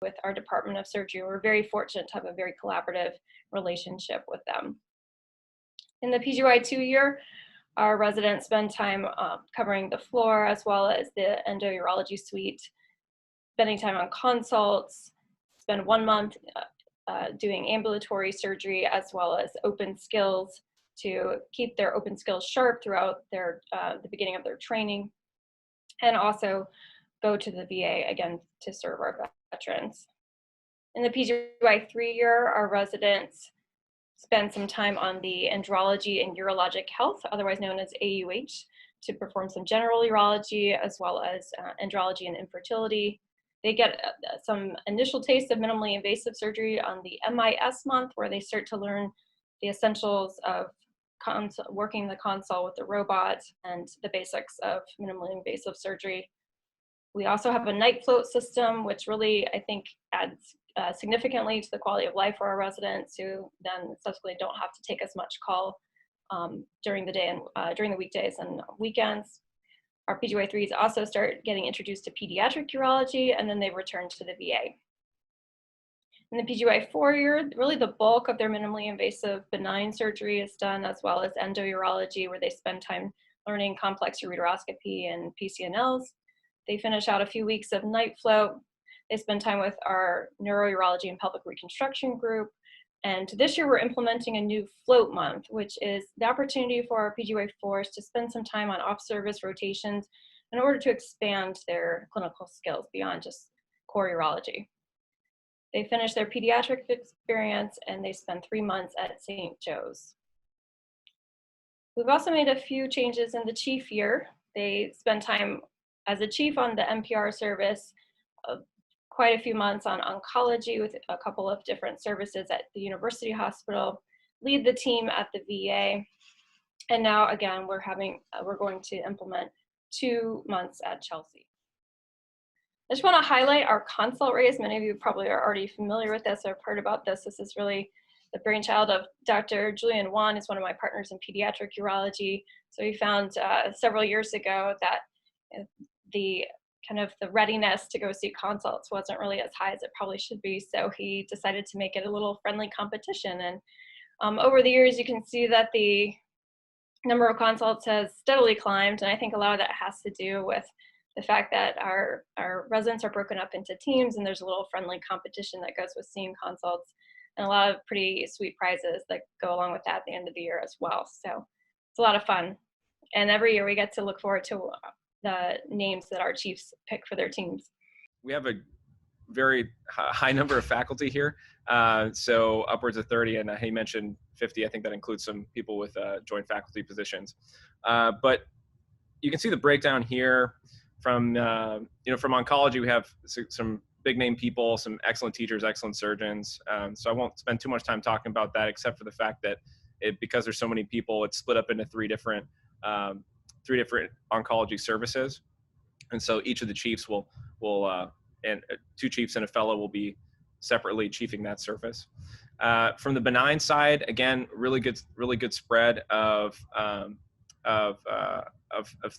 with our Department of Surgery. We're very fortunate to have a very collaborative relationship with them. In the PGY 2-year, our residents spend time covering the floor as well as the endourology suite, spending time on consults, spend 1 month doing ambulatory surgery as well as open skills to keep their open skills sharp throughout their the beginning of their training, and also go to the VA again to serve our veterans. In the PGY 3-year, our residents spend some time on the andrology and urologic health, otherwise known as AUH, to perform some general urology as well as andrology and infertility. They get some initial taste of minimally invasive surgery on the MIS month, where they start to learn the essentials of working the console with the robot and the basics of minimally invasive surgery. We also have a night float system, which really, I think, adds significantly to the quality of life for our residents, who then subsequently don't have to take as much call during the day and during the weekdays and weekends. Our PGY 3s also start getting introduced to pediatric urology, and then they return to the VA. In the PGY 4-year, really the bulk of their minimally invasive benign surgery is done, as well as endourology, where they spend time learning complex ureteroscopy and PCNLs. They finish out a few weeks of night float. They spend time with our neurourology and pelvic reconstruction group. And this year we're implementing a new float month, which is the opportunity for our PGY 4s to spend some time on off-service rotations in order to expand their clinical skills beyond just core urology. They finish their pediatric experience and they spend 3 months at St. Joe's. We've also made a few changes in the chief year. They spend time as a chief on the NPR service, quite a few months on oncology with a couple of different services at the University Hospital, lead the team at the VA, and now again we're going to implement 2 months at Chelsea. I just want to highlight our consult rates. Many of you probably are already familiar with this or have heard about this. This is really the brainchild of Dr. Julian Wan, who's one of my partners in pediatric urology. So he found several years ago that the readiness to go see consults wasn't really as high as it probably should be. So he decided to make it a little friendly competition. And over the years, you can see that the number of consults has steadily climbed. And I think a lot of that has to do with the fact that our residents are broken up into teams, and there's a little friendly competition that goes with seeing consults, and a lot of pretty sweet prizes that go along with that at the end of the year as well. So it's a lot of fun. And every year we get to look forward to the names that our chiefs pick for their teams. We have a very high number of faculty here, so upwards of 30, and he mentioned 50. I think that includes some people with joint faculty positions. But you can see the breakdown here from from oncology. We have some big name people, some excellent teachers, excellent surgeons. So I won't spend too much time talking about that, except for the fact that because there's so many people, it's split up into three different oncology services, and so each of the chiefs and 2 chiefs and a fellow will be separately chiefing that service. From the benign side, again, really good spread of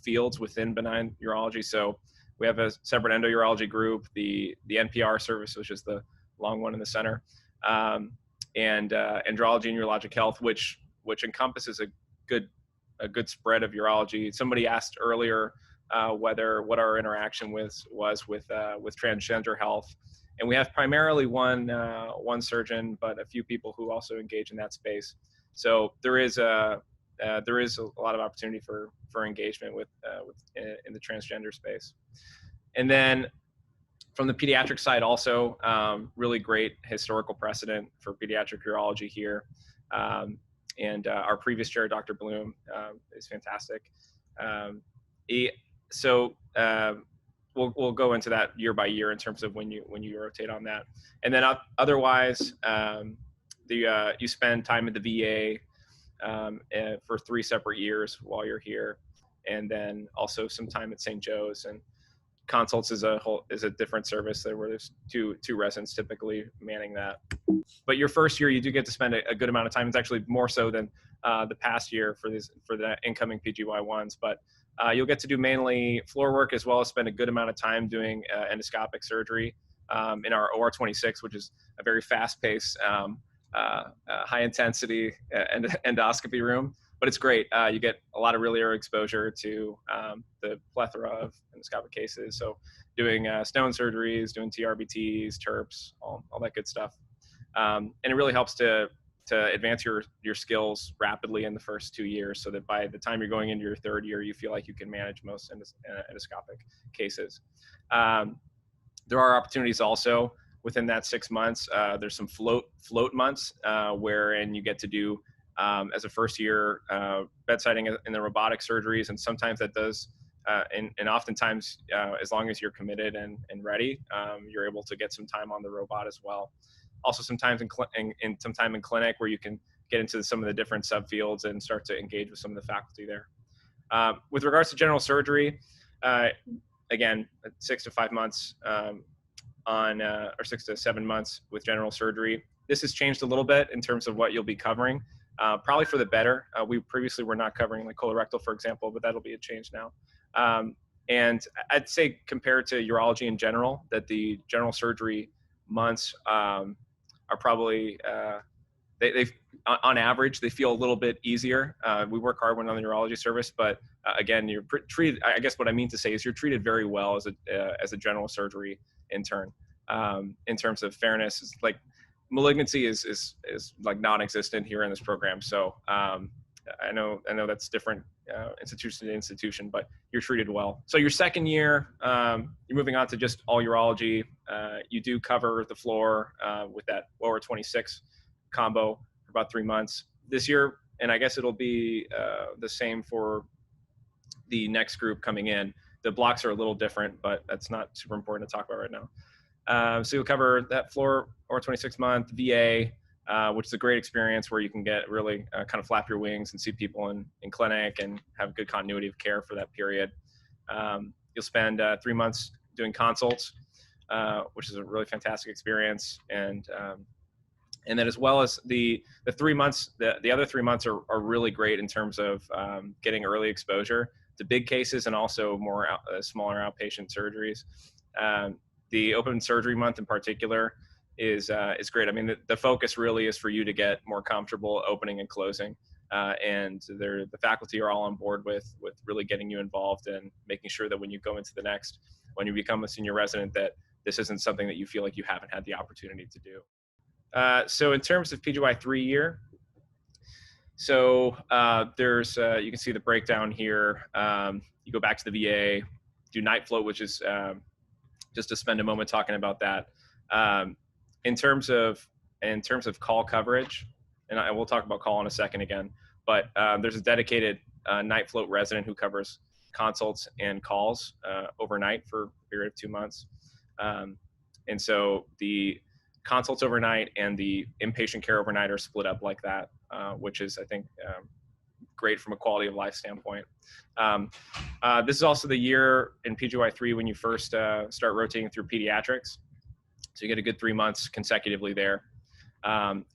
fields within benign urology. So we have a separate endourology group, the NPR service, which is the long one in the center, and andrology and urologic health, which encompasses a good spread of urology. Somebody asked earlier what our interaction was with transgender health, and we have primarily one surgeon, but a few people who also engage in that space. So there is a lot of opportunity for engagement in the transgender space. And then from the pediatric side, also really great historical precedent for pediatric urology here. And our previous chair, Dr. Bloom, is fantastic. We'll go into that year by year in terms of when you rotate on that. And then otherwise, you spend time at the VA for 3 separate years while you're here, and then also some time at St. Joe's. And consults is a different service there, where there's two residents typically manning that. But your first year, you do get to spend a good amount of time. It's actually more so than the past year for the incoming PGY1s. But you'll get to do mainly floor work, as well as spend a good amount of time doing endoscopic surgery in our OR26, which is a very fast-paced, high-intensity endoscopy room. But it's great. You get a lot of really early exposure to the plethora of endoscopic cases. So doing stone surgeries, doing TRBTs, TURPs, all that good stuff. And it really helps to advance your skills rapidly in the first 2 years, so that by the time you're going into your third year, you feel like you can manage most endoscopic cases. There are opportunities also within that 6 months. There's some float months wherein you get to do as a first year bedsiding in the robotic surgeries, and sometimes that does. And oftentimes, as long as you're committed and ready, you're able to get some time on the robot as well. Also, sometimes in some time in clinic where you can get into some of the different subfields and start to engage with some of the faculty there. With regards to general surgery, again, 6 to 5 months or 6 to 7 months with general surgery. This has changed a little bit in terms of what you'll be covering, probably for the better. We previously were not covering like colorectal, for example, but that'll be a change now. And I'd say compared to urology in general, that the general surgery months are probably, they on average, they feel a little bit easier. We work hard when on the urology service, but again, you're treated, I guess what I mean to say is you're treated very well as a general surgery intern. In terms of fairness, it's like malignancy is like non-existent here in this program. So I know that's different institution to institution, but you're treated well. So your second year, you're moving on to just all urology. You do cover the floor with that lower 26 combo for about 3 months this year. And I guess it'll be the same for the next group coming in. The blocks are a little different, but that's not super important to talk about right now. So you'll cover that floor or 26-month VA, which is a great experience where you can get really kind of flap your wings and see people in clinic and have good continuity of care for that period. You'll spend 3 months doing consults, which is a really fantastic experience. And then as well as the 3 months, the other 3 months are really great in terms of getting early exposure to big cases and also more smaller outpatient surgeries. The open surgery month in particular is great. I mean, the focus really is for you to get more comfortable opening and closing, and the faculty are all on board with really getting you involved and making sure that when you go into the next, when you become a senior resident, that this isn't something that you feel like you haven't had the opportunity to do. So in terms of PGY 3 year, so there's you can see the breakdown here. You go back to the VA, do night float, which is just to spend a moment talking about that. In terms of call coverage, and I will talk about call in a second again, but there's a dedicated night float resident who covers consults and calls overnight for a period of 2 months. And so the consults overnight and the inpatient care overnight are split up like that, which is, I think, great from a quality of life standpoint. This is also the year in PGY 3 when you first start rotating through pediatrics. So you get a good 3 months consecutively there,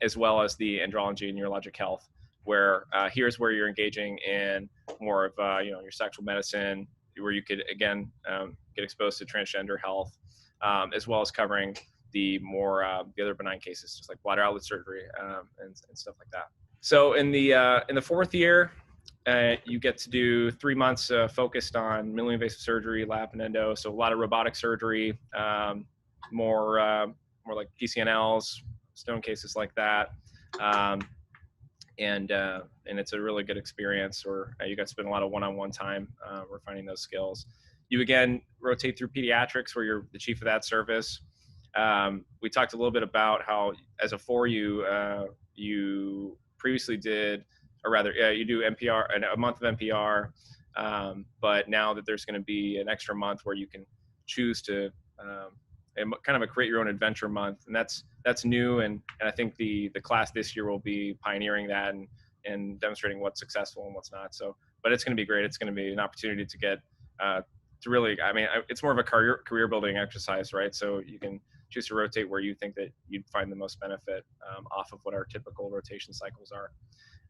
as well as the andrology and urologic health, where here's where you're engaging in more of your sexual medicine, where you could again get exposed to transgender health, as well as covering the more the other benign cases, just like bladder outlet surgery and stuff like that. So in the fourth year, you get to do 3 months focused on minimally invasive surgery, lap and endo. So a lot of robotic surgery, more like PCNLs, stone cases like that. And it's a really good experience, or you got to spend a lot of one-on-one time refining those skills. You again rotate through pediatrics, where you're the chief of that service. We talked a little bit about how, as a 4, you previously did, or rather, you do NPR, a month of NPR, but now that there's going to be an extra month where you can choose to kind of a create your own adventure month, and that's new, and I think the class this year will be pioneering that and demonstrating what's successful and what's not. So, but it's going to be great. It's going to be an opportunity to get to really, I mean, it's more of a career building exercise, right? So you can choose to rotate where you think that you'd find the most benefit off of what our typical rotation cycles are.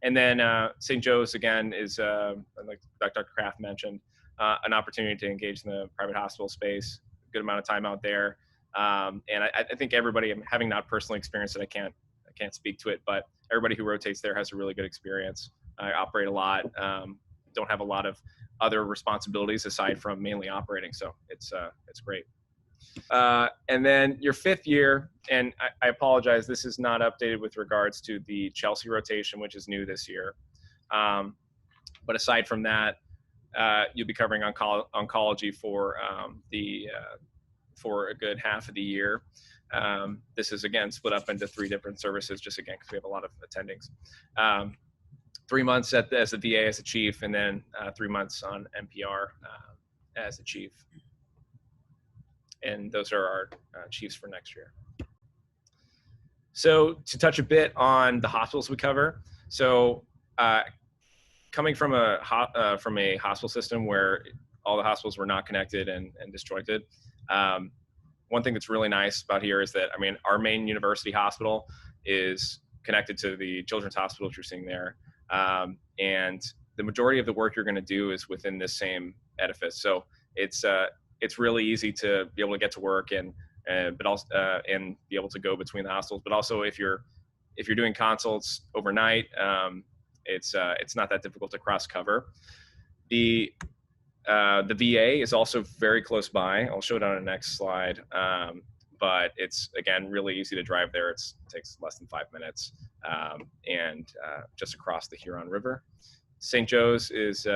And then St. Joe's, again, is, like Dr. Kraft mentioned, an opportunity to engage in the private hospital space, a good amount of time out there. And I think everybody, having not personally experienced it, I can't speak to it, but everybody who rotates there has a really good experience. I operate a lot, don't have a lot of other responsibilities aside from mainly operating, so it's great. And then your 5th year, and I apologize, this is not updated with regards to the Chelsea rotation, which is new this year. But aside from that, you'll be covering oncology for for a good half of the year. This is again split up into 3 different services, just again because we have a lot of attendings. 3 months as the VA as a chief, and then 3 months on NPR as a chief. And those are our chiefs for next year. So to touch a bit on the hospitals we cover. So coming from a hospital system where all the hospitals were not connected and disjointed, one thing that's really nice about here is that, I mean, our main university hospital is connected to the children's hospital that you're seeing there. And the majority of the work you're going to do is within this same edifice. So it's really easy to be able to get to work and be able to go between the hospitals. But also if you're doing consults overnight, it's not that difficult to cross cover. The VA is also very close by. I'll show it on the next slide. But it's, again, really easy to drive there. It takes less than 5 minutes, and just across the Huron River. St. Joe's is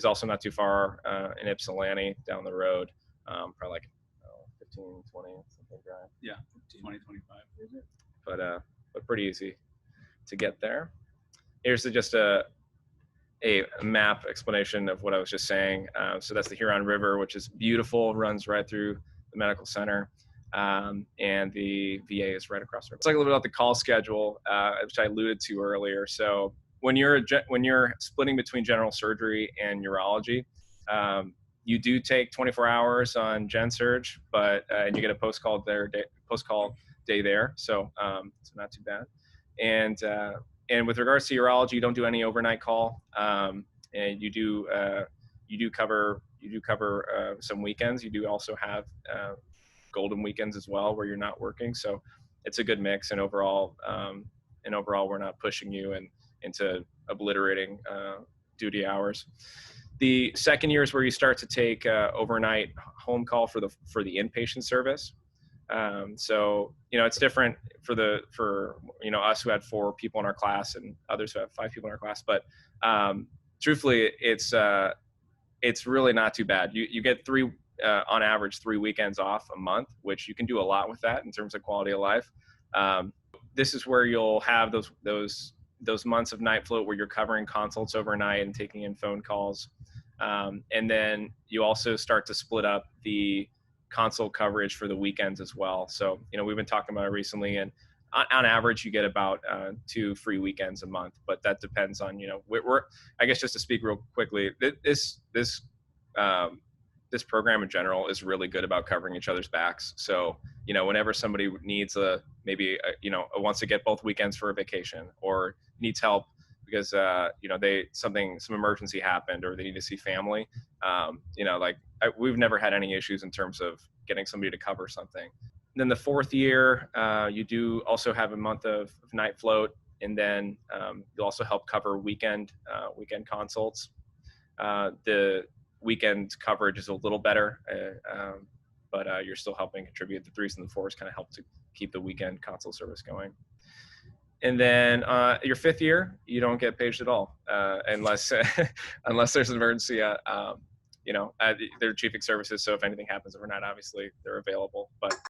also not too far in Ypsilanti down the road, probably like 15, 20, something drive. Yeah, 20, 25. But pretty easy to get there. Here's just a map explanation of what I was just saying. So that's the Huron River, which is beautiful, runs right through the medical center. And the VA is right across the river. Let's talk a little bit about the call schedule, which I alluded to earlier. So when you're splitting between general surgery and urology, you do take 24 hours on gen surge, but and you get a post call day there, so it's not too bad. And with regards to urology, you don't do any overnight call, and you do cover some weekends. You do also have golden weekends as well where you're not working, so it's a good mix. And overall we're not pushing you into obliterating duty hours. The second year is where you start to take overnight home call for the inpatient service. So it's different for us who had 4 people in our class and others who have 5 people in our class, but truthfully it's really not too bad. You get on average 3 weekends off a month, which you can do a lot with that in terms of quality of life. This is where you'll have those months of night float where you're covering consults overnight and taking in phone calls. And then you also start to split up the consult coverage for the weekends as well. So, we've been talking about it recently, and on average you get about 2 free weekends a month, but that depends on, I guess just to speak real quickly, this program in general is really good about covering each other's backs. So, whenever somebody needs wants to get both weekends for a vacation or needs help because, some emergency happened or they need to see family, we've never had any issues in terms of getting somebody to cover something. And then the 4th year, you do also have a month of night float, and then you'll also help cover weekend consults. The weekend coverage is a little better, but you're still helping contribute. The 3s and the 4s kind of help to keep the weekend consult service going. And then your 5th year, you don't get paged at all, unless there's an emergency. They're chiefing services, so if anything happens overnight, obviously they're available. But